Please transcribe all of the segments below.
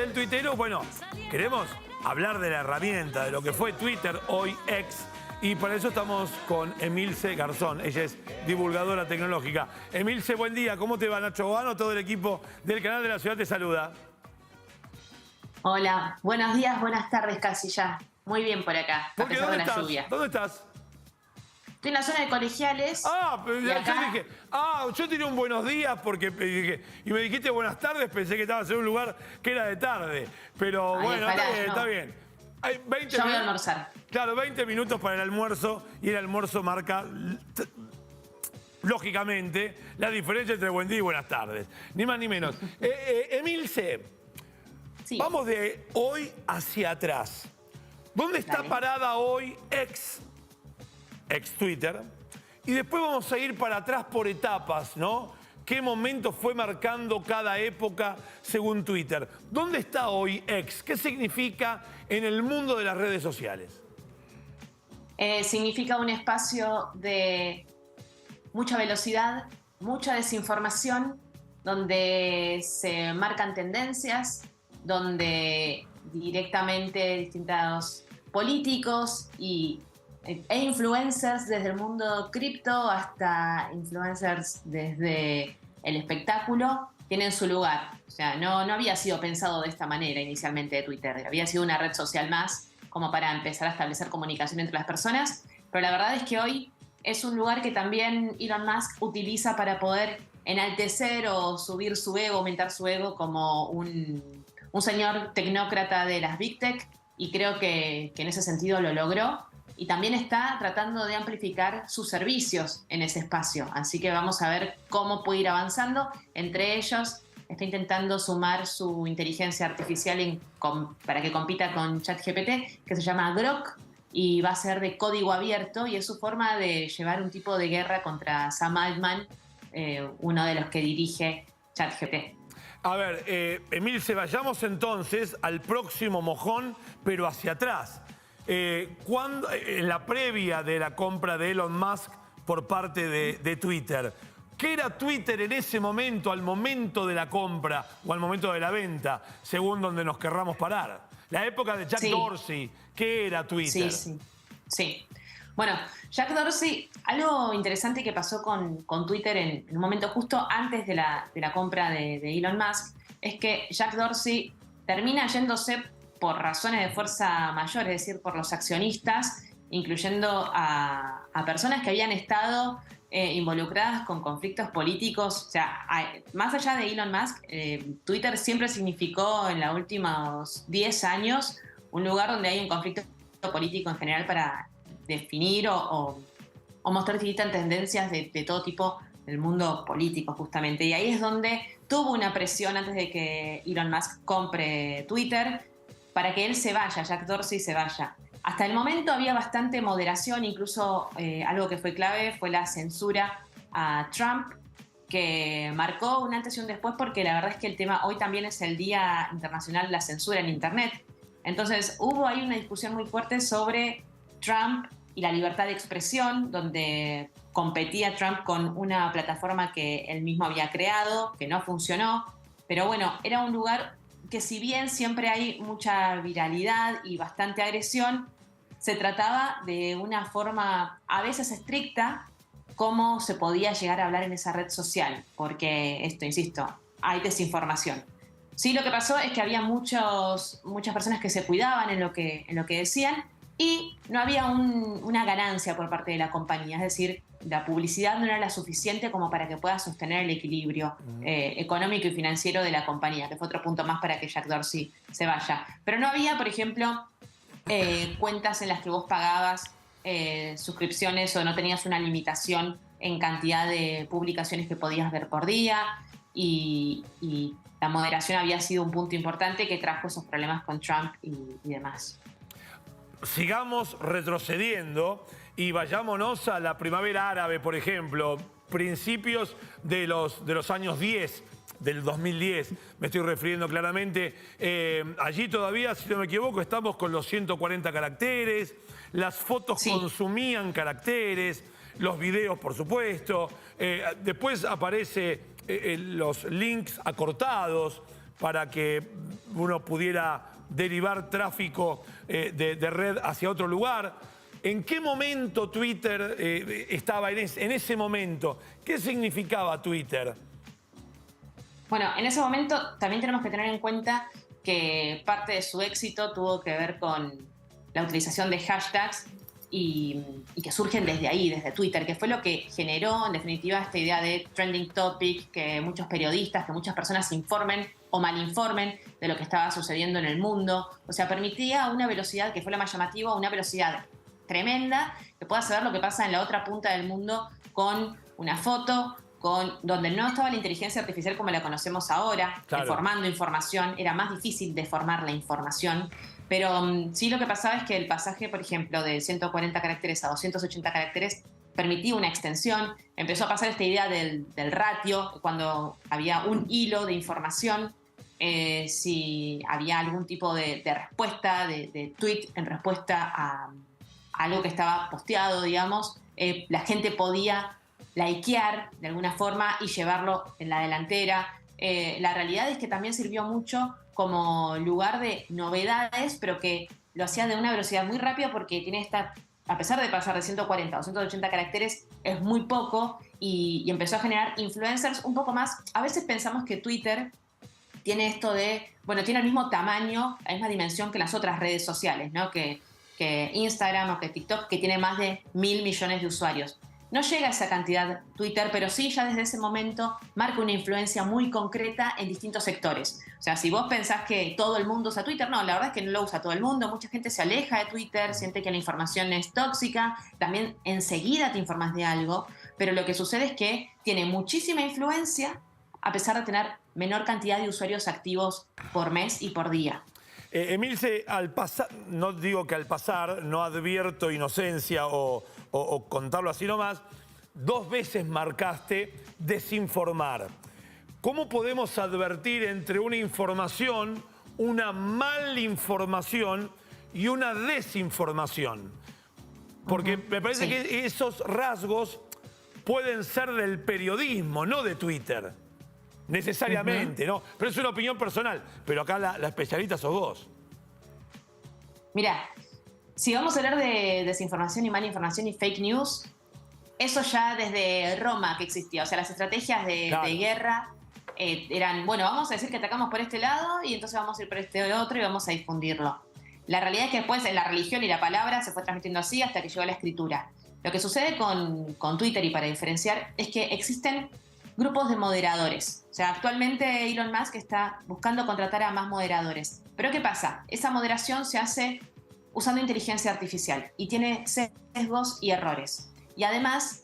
del tuitero, bueno, queremos hablar de la herramienta, de lo que fue Twitter, hoy X. Y para eso estamos con Emilce Garzón. Ella es divulgadora tecnológica. Emilce, buen día. ¿Cómo te va, Nacho Bogano? Todo el equipo del Canal de la Ciudad te saluda. Hola, buenos días, buenas tardes casi ya. Muy bien por acá, a pesar de la lluvia. ¿Dónde estás? Estoy en la zona de Colegiales. Pero yo dije, yo tiré un buenos días porque y me dijiste buenas tardes, pensé que estabas en un lugar que era de tarde. Pero bueno, está bien. Hay 20 yo voy a almorzar. Claro, 20 minutos para el almuerzo y el almuerzo marca, lógicamente, la diferencia entre buen día y buenas tardes. Ni más ni menos. Emilce, sí. Vamos de hoy hacia atrás. ¿Dónde está parada hoy ex Twitter? Y después vamos a ir para atrás por etapas, ¿no? ¿Qué momento fue marcando cada época según Twitter? ¿Dónde está hoy X? ¿Qué significa en el mundo de las redes sociales? Significa un espacio de mucha velocidad, mucha desinformación, donde se marcan tendencias, donde directamente distintos políticos e influencers desde el mundo cripto hasta influencers desde el espectáculo tienen su lugar. O sea, no había sido pensado de esta manera inicialmente de Twitter. Había sido una red social más como para empezar a establecer comunicación entre las personas. Pero la verdad es que hoy es un lugar que también Elon Musk utiliza para poder enaltecer o subir su ego, aumentar su ego como un señor tecnócrata de las Big Tech. Y creo que en ese sentido lo logró. Y también está tratando de amplificar sus servicios en ese espacio. Así que vamos a ver cómo puede ir avanzando. Entre ellos, está intentando sumar su inteligencia artificial para que compita con ChatGPT, que se llama Grok, y va a ser de código abierto, y es su forma de llevar un tipo de guerra contra Sam Altman, uno de los que dirige ChatGPT. A ver, Emilce, vayamos entonces al próximo mojón, pero hacia atrás. En la previa de la compra de Elon Musk por parte de Twitter, ¿qué era Twitter en ese momento, al momento de la compra o al momento de la venta, según donde nos querramos parar? La época de Jack Dorsey, ¿qué era Twitter? Sí. Bueno, Jack Dorsey, algo interesante que pasó con Twitter en un momento justo antes de la compra de Elon Musk, es que Jack Dorsey termina yéndose por razones de fuerza mayor, es decir, por los accionistas, incluyendo a personas que habían estado involucradas con conflictos políticos. O sea, más allá de Elon Musk, Twitter siempre significó en los últimos 10 años un lugar donde hay un conflicto político en general para definir o mostrar distintas tendencias de todo tipo del mundo político, justamente. Y ahí es donde tuvo una presión antes de que Elon Musk compre Twitter, para que él se vaya, Jack Dorsey se vaya. Hasta el momento había bastante moderación, incluso algo que fue clave fue la censura a Trump, que marcó un antes y un después, porque la verdad es que el tema hoy también es el Día Internacional de la Censura en Internet. Entonces hubo ahí una discusión muy fuerte sobre Trump y la libertad de expresión, donde competía Trump con una plataforma que él mismo había creado, que no funcionó. Pero bueno, era un lugar que, si bien siempre hay mucha viralidad y bastante agresión, se trataba de una forma a veces estricta cómo se podía llegar a hablar en esa red social, porque esto, insisto, hay desinformación. Sí, lo que pasó es que había muchas personas que se cuidaban en lo que decían, y no había una ganancia por parte de la compañía, es decir, la publicidad no era la suficiente como para que pueda sostener el equilibrio económico y financiero de la compañía, que fue otro punto más para que Jack Dorsey se vaya. Pero no había, por ejemplo, cuentas en las que vos pagabas suscripciones o no tenías una limitación en cantidad de publicaciones que podías ver por día, y la moderación había sido un punto importante que trajo esos problemas con Trump y demás. Sigamos retrocediendo y vayámonos a la primavera árabe, por ejemplo, principios de los años 10, del 2010, me estoy refiriendo claramente. Allí todavía, si no me equivoco, estamos con los 140 caracteres, las fotos consumían caracteres, los videos, por supuesto, después aparece los links acortados, para que uno pudiera derivar tráfico de red hacia otro lugar. ¿En qué momento Twitter estaba en ese momento? ¿Qué significaba Twitter? Bueno, en ese momento también tenemos que tener en cuenta que parte de su éxito tuvo que ver con la utilización de hashtags y que surgen desde ahí, desde Twitter, que fue lo que generó en definitiva esta idea de trending topic, que muchos periodistas, que muchas personas informen o malinformen de lo que estaba sucediendo en el mundo. O sea, permitía una velocidad, que fue la más llamativa, una velocidad tremenda, que pueda saber lo que pasa en la otra punta del mundo con una foto, donde no estaba la inteligencia artificial como la conocemos ahora, claro, deformando información. Era más difícil deformar la información. Pero sí, lo que pasaba es que el pasaje, por ejemplo, de 140 caracteres a 280 caracteres permitía una extensión. Empezó a pasar esta idea del ratio, cuando había un hilo de información, si había algún tipo de respuesta, de tweet en respuesta a algo que estaba posteado, digamos, la gente podía likear de alguna forma y llevarlo en la delantera. La realidad es que también sirvió mucho como lugar de novedades, pero que lo hacía de una velocidad muy rápida, porque tiene esta, a pesar de pasar de 140 a 280 caracteres, es muy poco, y empezó a generar influencers un poco más. A veces pensamos que Twitter tiene esto de, bueno, tiene el mismo tamaño, la misma dimensión que las otras redes sociales, ¿no? Que Instagram o que TikTok, que tiene más de 1.000 millones de usuarios. No llega a esa cantidad Twitter, pero sí ya desde ese momento marca una influencia muy concreta en distintos sectores. O sea, si vos pensás que todo el mundo usa Twitter, no, la verdad es que no lo usa todo el mundo. Mucha gente se aleja de Twitter, siente que la información es tóxica, también enseguida te informas de algo, pero lo que sucede es que tiene muchísima influencia a pesar de tener menor cantidad de usuarios activos por mes y por día. Emilce, al pasar, no digo que al pasar, no advierto inocencia o contarlo así nomás, 2 veces marcaste desinformar. ¿Cómo podemos advertir entre una información, una malinformación y una desinformación? Porque me parece que esos rasgos pueden ser del periodismo, no de Twitter. Necesariamente, ¿no? Pero es una opinión personal. Pero acá la especialista sos vos. Mirá, si vamos a hablar de desinformación y malinformación y fake news, eso ya desde Roma que existía. O sea, las estrategias de guerra eran, bueno, vamos a decir que atacamos por este lado y entonces vamos a ir por este otro y vamos a difundirlo. La realidad es que después la religión y la palabra se fue transmitiendo así hasta que llegó a la escritura. Lo que sucede con Twitter, y para diferenciar, es que existen grupos de moderadores. O sea, actualmente Elon Musk está buscando contratar a más moderadores. Pero ¿qué pasa? Esa moderación se hace usando inteligencia artificial y tiene sesgos y errores. Y además,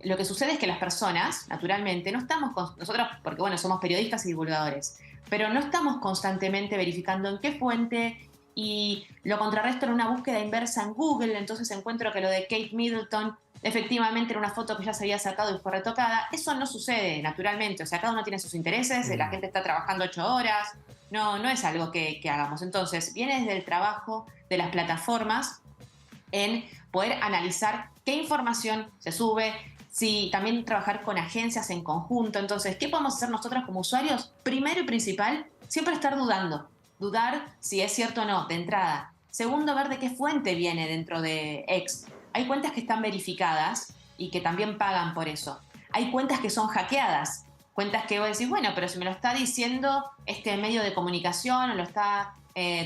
lo que sucede es que las personas, naturalmente, no estamos nosotros, porque bueno, somos periodistas y divulgadores, pero no estamos constantemente verificando en qué fuente, y lo contrarresto en una búsqueda inversa en Google. Entonces encuentro que lo de Kate Middleton efectivamente era una foto que ya se había sacado y fue retocada. Eso no sucede naturalmente. O sea, cada uno tiene sus intereses, la gente está trabajando 8 horas, no es algo que hagamos. Entonces, viene desde el trabajo de las plataformas en poder analizar qué información se sube, si también trabajar con agencias en conjunto. Entonces, ¿qué podemos hacer nosotros como usuarios? Primero y principal, siempre estar dudando. Dudar si es cierto o no, de entrada. Segundo, ver de qué fuente viene dentro de X. Hay cuentas que están verificadas y que también pagan por eso. Hay cuentas que son hackeadas. Cuentas que vos decís, bueno, pero si me lo está diciendo este medio de comunicación o lo está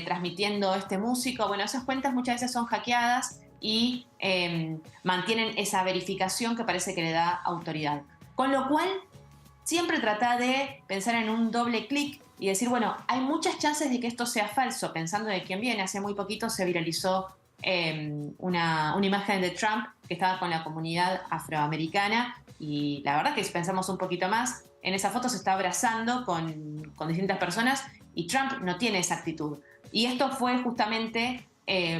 transmitiendo este músico. Bueno, esas cuentas muchas veces son hackeadas y mantienen esa verificación que parece que le da autoridad. Con lo cual, siempre trata de pensar en un doble clic y decir, bueno, hay muchas chances de que esto sea falso, pensando de quién viene. Hace muy poquito se viralizó una imagen de Trump que estaba con la comunidad afroamericana, y la verdad que si pensamos un poquito más, en esa foto se está abrazando con distintas personas y Trump no tiene esa actitud. Y esto fue justamente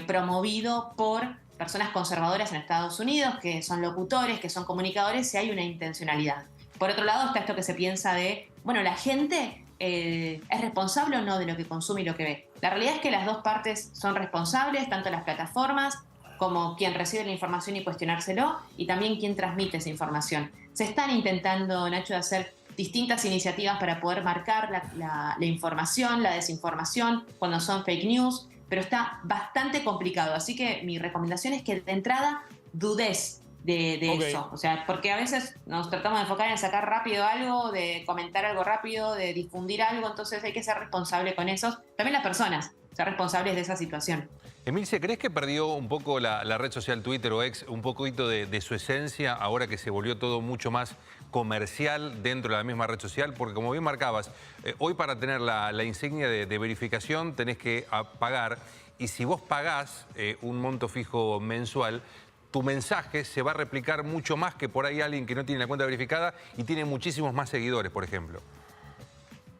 promovido por personas conservadoras en Estados Unidos, que son locutores, que son comunicadores, y hay una intencionalidad. Por otro lado está esto que se piensa de, bueno, la gente ¿es responsable o no de lo que consume y lo que ve? La realidad es que las dos partes son responsables, tanto las plataformas como quien recibe la información y cuestionárselo, y también quien transmite esa información. Se están intentando, Nacho, de hacer distintas iniciativas para poder marcar la información, la desinformación, cuando son fake news, pero está bastante complicado. Así que mi recomendación es que de entrada dudes de eso. O sea, porque a veces nos tratamos de enfocar en sacar rápido algo, de comentar algo rápido, de difundir algo, entonces hay que ser responsable con eso. También las personas, ser responsables de esa situación. Emilce, ¿crees que perdió un poco la red social Twitter o X un poquito de su esencia ahora que se volvió todo mucho más comercial dentro de la misma red social? Porque como bien marcabas, hoy para tener la insignia de verificación tenés que pagar, y si vos pagás un monto fijo mensual, tu mensaje se va a replicar mucho más que por ahí alguien que no tiene la cuenta verificada y tiene muchísimos más seguidores, por ejemplo.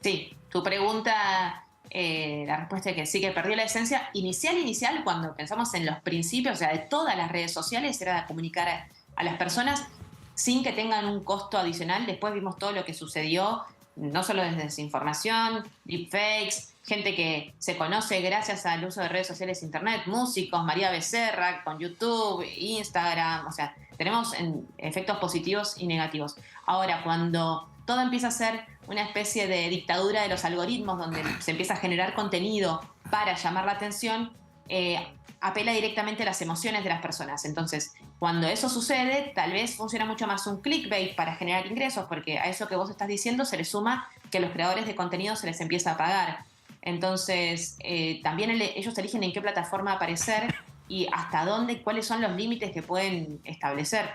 Sí, tu pregunta, la respuesta es que sí, que perdió la esencia inicial, cuando pensamos en los principios, o sea, de todas las redes sociales, era comunicar a las personas sin que tengan un costo adicional. Después vimos todo lo que sucedió, no solo desde desinformación, deepfakes, gente que se conoce gracias al uso de redes sociales, internet, músicos, María Becerra con YouTube, Instagram, o sea, tenemos efectos positivos y negativos. Ahora, cuando todo empieza a ser una especie de dictadura de los algoritmos, donde se empieza a generar contenido para llamar la atención, apela directamente a las emociones de las personas. Entonces, cuando eso sucede, tal vez funciona mucho más un clickbait para generar ingresos, porque a eso que vos estás diciendo se le suma que a los creadores de contenido se les empieza a pagar. Entonces, también ellos eligen en qué plataforma aparecer y hasta dónde, cuáles son los límites que pueden establecer.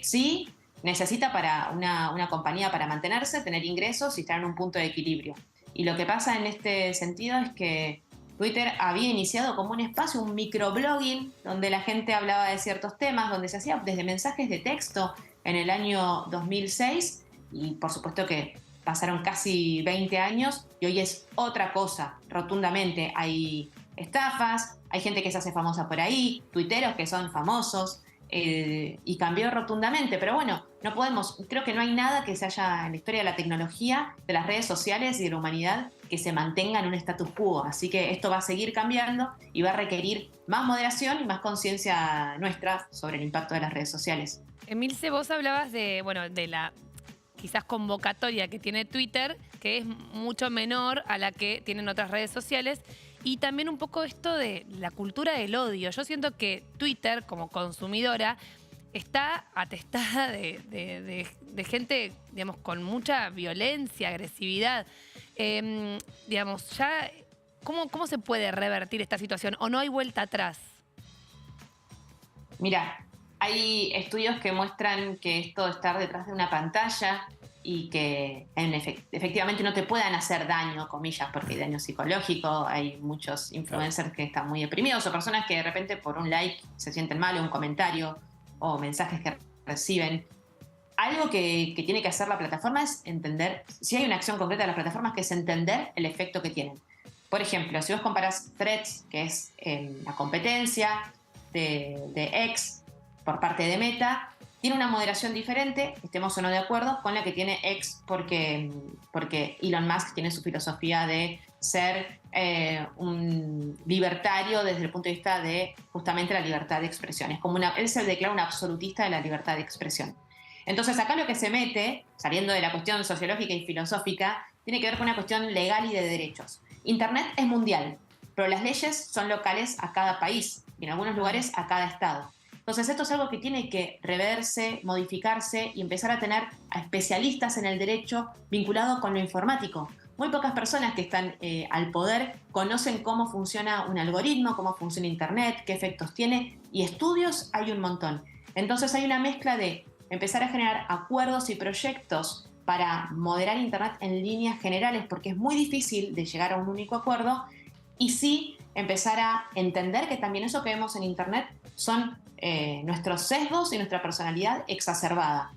Sí, necesita para una compañía para mantenerse, tener ingresos y estar en un punto de equilibrio. Y lo que pasa en este sentido es que Twitter había iniciado como un espacio, un microblogging, donde la gente hablaba de ciertos temas, donde se hacía desde mensajes de texto en el año 2006, y por supuesto que pasaron casi 20 años y hoy es otra cosa, rotundamente. Hay estafas, hay gente que se hace famosa por ahí, tuiteros que son famosos, y cambió rotundamente. Pero bueno, no podemos, creo que no hay nada que se haya en la historia de la tecnología, de las redes sociales y de la humanidad que se mantenga en un status quo. Así que esto va a seguir cambiando y va a requerir más moderación y más conciencia nuestra sobre el impacto de las redes sociales. Emilce, vos hablabas de la quizás convocatoria que tiene Twitter, que es mucho menor a la que tienen otras redes sociales. Y también un poco esto de la cultura del odio. Yo siento que Twitter, como consumidora, está atestada de gente, digamos, con mucha violencia, agresividad. Digamos, ya, ¿cómo se puede revertir esta situación? ¿O no hay vuelta atrás? Mira, hay estudios que muestran que esto de estar detrás de una pantalla y que efectivamente no te puedan hacer daño, comillas, porque hay daño psicológico, hay muchos influencers que están muy deprimidos o personas que de repente por un like se sienten mal o un comentario o mensajes que reciben. Algo que tiene que hacer la plataforma es entender, si hay una acción concreta de las plataformas, que es entender el efecto que tienen. Por ejemplo, si vos comparás Threads, que es la competencia de X por parte de Meta, tiene una moderación diferente, estemos o no de acuerdo, con la que tiene X, porque Elon Musk tiene su filosofía de ser un libertario desde el punto de vista de justamente la libertad de expresión. Es como él se declara un absolutista de la libertad de expresión. Entonces acá lo que se mete, saliendo de la cuestión sociológica y filosófica, tiene que ver con una cuestión legal y de derechos. Internet es mundial, pero las leyes son locales a cada país y en algunos lugares a cada estado. Entonces esto es algo que tiene que reverse, modificarse y empezar a tener a especialistas en el derecho vinculado con lo informático. Muy pocas personas que están al poder conocen cómo funciona un algoritmo, cómo funciona Internet, qué efectos tiene, y estudios hay un montón. Entonces hay una mezcla de empezar a generar acuerdos y proyectos para moderar Internet en líneas generales, porque es muy difícil de llegar a un único acuerdo, y sí empezar a entender que también eso que vemos en Internet son nuestros sesgos y nuestra personalidad exacerbada.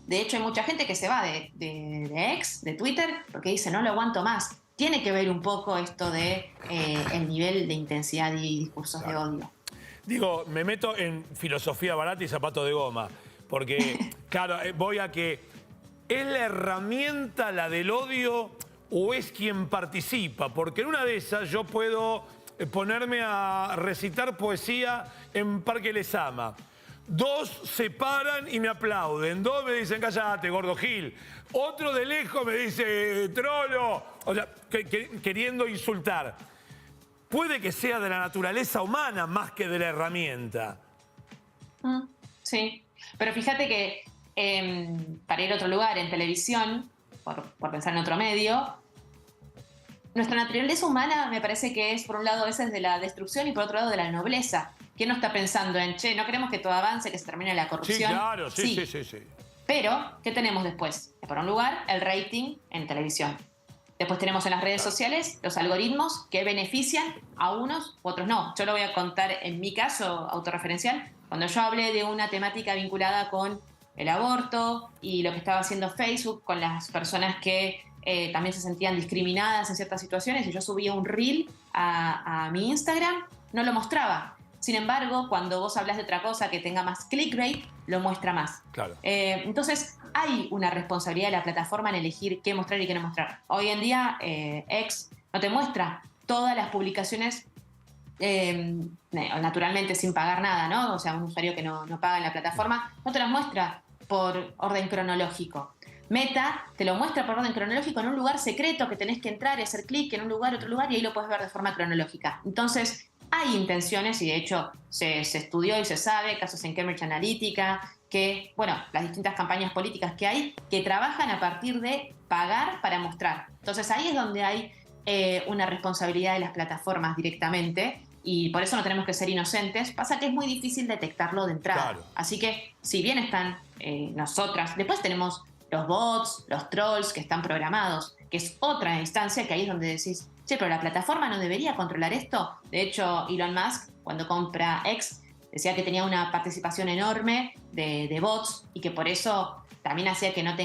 De hecho, hay mucha gente que se va de X, de Twitter, porque dice, no lo aguanto más. Tiene que ver un poco esto de el nivel de intensidad y discursos de odio. Digo, me meto en filosofía barata y zapato de goma, porque, claro, voy a que ¿es la herramienta la del odio o es quien participa? Porque en una de esas yo puedo ponerme a recitar poesía en Parque Lezama. 2 se paran y me aplauden. 2 me dicen, cállate, gordo Gil. Otro de lejos me dice, trolo. O sea, queriendo insultar. Puede que sea de la naturaleza humana más que de la herramienta. Sí, pero fíjate que para ir a otro lugar, en televisión, por pensar en otro medio, nuestra naturaleza humana me parece que es, por un lado, a veces de la destrucción y por otro lado de la nobleza. ¿Quién no está pensando en, che, no queremos que todo avance, que se termine la corrupción? Sí, claro, sí. Pero, ¿qué tenemos después? Por un lugar, el rating en televisión. Después tenemos en las redes sociales los algoritmos que benefician a unos u otros no. Yo lo voy a contar en mi caso autorreferencial. Cuando yo hablé de una temática vinculada con el aborto y lo que estaba haciendo Facebook con las personas que también se sentían discriminadas en ciertas situaciones, y yo subía un reel a mi Instagram, no lo mostraba. Sin embargo, cuando vos hablas de otra cosa que tenga más clickbait, lo muestra más. Claro. Entonces, hay una responsabilidad de la plataforma en elegir qué mostrar y qué no mostrar. Hoy en día, X no te muestra todas las publicaciones naturalmente sin pagar nada, ¿no? O sea, un usuario que no paga en la plataforma, no te las muestra por orden cronológico. Meta te lo muestra por orden cronológico en un lugar secreto que tenés que entrar y hacer clic en un lugar, otro lugar, y ahí lo puedes ver de forma cronológica. Entonces, hay intenciones, y de hecho se estudió y se sabe, casos en Cambridge Analytica, que, bueno, las distintas campañas políticas que hay, que trabajan a partir de pagar para mostrar. Entonces ahí es donde hay una responsabilidad de las plataformas directamente, y por eso no tenemos que ser inocentes. Pasa que es muy difícil detectarlo de entrada. Claro. Así que, si bien están nosotras, después tenemos los bots, los trolls que están programados, que es otra instancia que ahí es donde decís, che, pero la plataforma no debería controlar esto. De hecho, Elon Musk, cuando compra X, decía que tenía una participación enorme de bots y que por eso también hacía que no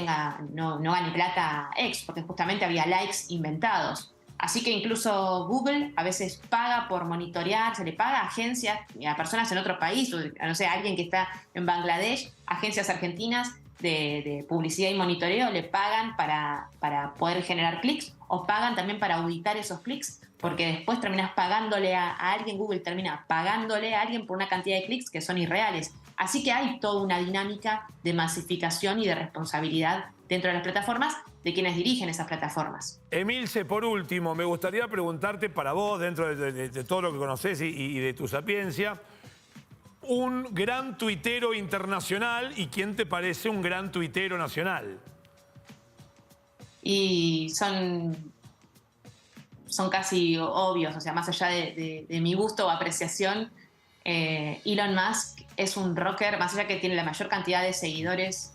gane plata X, porque justamente había likes inventados. Así que incluso Google a veces paga por monitorear, se le paga a agencias, a personas en otro país, o no sé, a alguien que está en Bangladesh, agencias argentinas de publicidad y monitoreo le pagan para poder generar clics, o pagan también para auditar esos clics, porque después terminas pagándole a alguien, Google termina pagándole a alguien por una cantidad de clics que son irreales. Así que hay toda una dinámica de masificación y de responsabilidad dentro de las plataformas de quienes dirigen esas plataformas. Emilce, por último, me gustaría preguntarte para vos, dentro de todo lo que conocés y de tu sapiencia, un gran tuitero internacional y quién te parece un gran tuitero nacional. Y son casi obvios, o sea, más allá de mi gusto o apreciación, Elon Musk es un rocker, más allá que tiene la mayor cantidad de seguidores,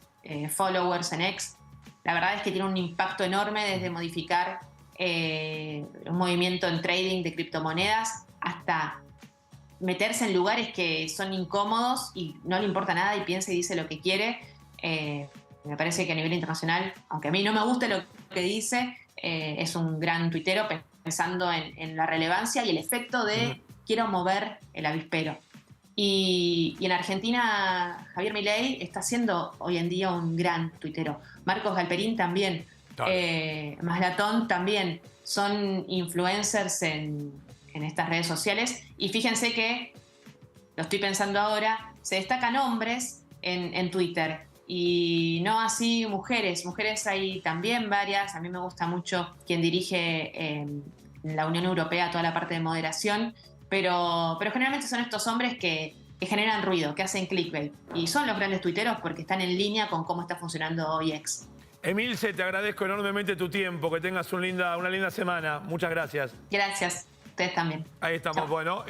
followers en X, la verdad es que tiene un impacto enorme desde modificar un movimiento en trading de criptomonedas hasta meterse en lugares que son incómodos y no le importa nada y piensa y dice lo que quiere. Me parece que a nivel internacional, aunque a mí no me guste lo que dice, es un gran tuitero pensando en la relevancia y el efecto de quiero mover el avispero. Y en Argentina, Javier Milei está siendo hoy en día un gran tuitero. Marcos Galperín también. Maslatón también. Son influencers en estas redes sociales. Y fíjense que, lo estoy pensando ahora, se destacan hombres en Twitter. Y no así mujeres. Mujeres hay también varias. A mí me gusta mucho quien dirige en la Unión Europea toda la parte de moderación. Pero generalmente son estos hombres que generan ruido, que hacen clickbait. Y son los grandes tuiteros porque están en línea con cómo está funcionando hoy X. Emilce, te agradezco enormemente tu tiempo. Que tengas una linda semana. Muchas gracias. Gracias. Ustedes también. Ahí estamos. Chau. Bueno,